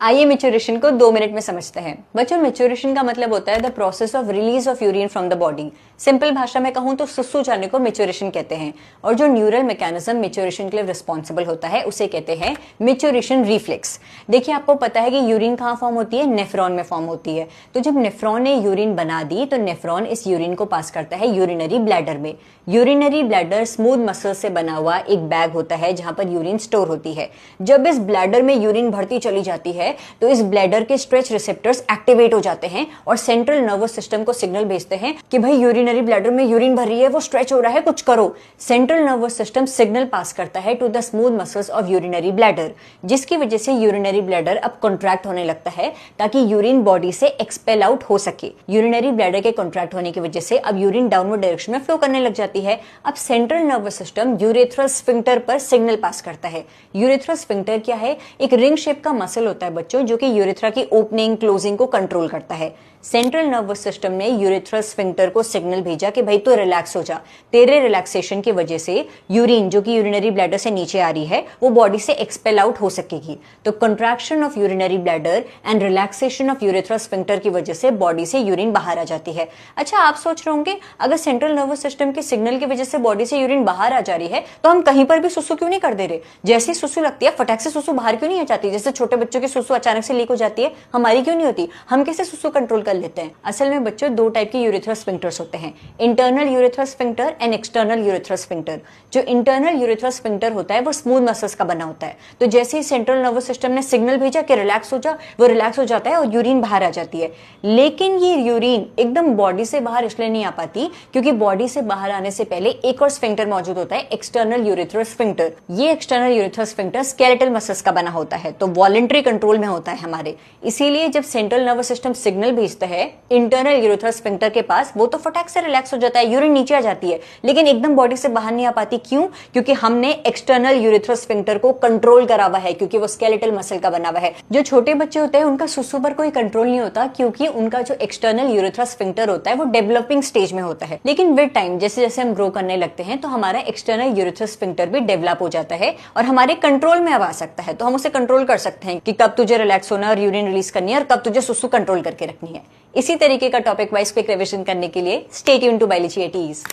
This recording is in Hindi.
आइए मैच्योरेशन को 2 मिनट में समझते हैं। बच्चों, मैच्योरेशन का मतलब होता है the process of release of urine from the body. Simple भाषा में कहूं तो सुसु जाने को मैच्योरेशन कहते हैं। और जो न्यूरल मैकेनिज्म मैच्योरेशन के लिए रिस्पॉन्सिबल होता है उसे कहते हैं मैच्योरेशन रिफ्लेक्स। देखिए, आपको पता है कि यूरिन कहाँ फॉर्म होती है? नेफ्रॉन में फॉर्म होती है। तो जब नेफ्रॉन ने यूरिन बना दी तो नेफ्रॉन इस यूरिन को पास करता है यूरिनरी ब्लैडर में। यूरिनरी ब्लैडर स्मूथ मसल से बना हुआ एक बैग होता है जहां पर यूरिन स्टोर होती है। जब इस ब्लैडर में यूरिन भरती चली जाती है तो इस ब्लैडर के स्ट्रेच रिसेप्टर्स एक्टिवेट हो जाते हैं और सेंट्रल नर्वस सिस्टम को सिग्नल भेजते हैं कि भाई यूरिनरी ब्लैडर में यूरिन भर रही है, वो स्ट्रेच हो रहा है, कुछ करो। Central nervous system signal pass करता है to the smooth muscles of urinary bladder, जिसकी वजह से यूरिनरी ब्लैडर अब कॉन्ट्रैक्ट होने लगता है ताकि यूरिन बॉडी से एक्सपेल आउट हो सके। यूरिनरी ब्लैडर के कॉन्ट्रैक्ट होने की वजह से अब यूरिन डाउनवर्ड डायरेक्शन में फ्लो करने लग जाती है। अब central nervous system urethral sphincter पर सिग्नल पास करता है। यूरेथ्रल स्फिंक्टर क्या है? एक रिंग शेप का मसल होता है बच्चों, जो कि यूरेथ्रा की ओपनिंग क्लोजिंग को कंट्रोल करता है। सेंट्रल नर्वस सिस्टम ने यूरेथ्रल स्फिंक्टर को सिग्नल भेजा कि भाई तू रिलैक्स हो जा। तेरे रिलैक्सेशन की वजह से यूरिन जो कि यूरिनरी ब्लैडर से नीचे आ रही है वो बॉडी से एक्सपेल आउट हो सकेगी। तो contraction of urinary bladder and relaxation of urethral sphincter की वजह से बॉडी से यूरिन बाहर आ जाती है। अच्छा, आप सोच रहे होंगे अगर सेंट्रल नर्वस सिस्टम के सिग्नल की वजह से बॉडी से यूरिन बाहर आ जा रही है तो हम कहीं पर भी सुसु क्यों नहीं कर दे रहे? जैसी सुसु लगती है फटाक से सुसु बाहर क्यों नहीं आ जाती? जैसे छोटे बच्चों की सुसु अचानक से लीक हो जाती है, हमारी क्यों नहीं होती? हम कैसे सुसु कंट्रोल कर लेते हैं? असल में बच्चों 2 टाइप के यूरेथ्रल स्फिंक्टर्स होते हैं, internal urethral sphincter and external urethral sphincter. जो इंटरनल यूरेथ्रल स्फिंक्टर होता है वो स्मूथ मसल्स का बना होता है। तो जैसे ही सेंट्रल नर्वस सिस्टम ने सिग्नल भेजा कि रिलैक्स हो जा, वो रिलैक्स हो जाता है और यूरिन बाहर आ जाती है। लेकिन ये यूरिन एकदम बॉडी से बाहर इसलिए नहीं आ पाती क्योंकि बॉडी से बाहर आने से पहले एक और स्फिंक्टर मौजूद होता है, एक्सटर्नल यूरेथ्रल स्फिंक्टर। ये external urethral sphincter skeletal muscles का बना होता है, तो वॉलंटरी कंट्रोल में होता है हमारे। इसीलिए जब सेंट्रल नर्वस सिस्टम सिग्नल भेजता है इंटरनल यूरेथ्रल स्फिंक्टर के पास, वो तो फटाक से रिलैक्स हो जाता है, यूरिन नीचे आ जाती है, लेकिन एकदम बॉडी से बाहर नहीं आ पाती। क्यों? क्योंकि हमने एक्सटर्नल यूरेथ्रल स्फिंक्टर को कंट्रोल करा हुआ है, क्योंकि वो स्केलेटल मसल का बना हुआ है। जो छोटे बच्चे होते हैं उनका सुसु पर कोई कंट्रोल नहीं होता क्योंकि उनका जो एक्सटर्नल यूरेथ्रल स्फिंक्टर होता है वो डेवलपिंग स्टेज में होता है। लेकिन विद टाइम जैसे जैसे हम ग्रो करने लगते हैं तो हमारा एक्सटर्नल यूरेथ्रल स्फिंक्टर भी डेवलप हो जाता है और हमारे कंट्रोल में अब आ सकता है। तो हम उसे कंट्रोल कर सकते हैं कि कब तुझे रिलैक्स होना और यूरिन रिलीज करनी है और कब तुझे सुसु कंट्रोल करके रखनी है। इसी तरीके का टॉपिक वाइज क्विक रिवीजन करने के लिए stay tuned to biology eighties.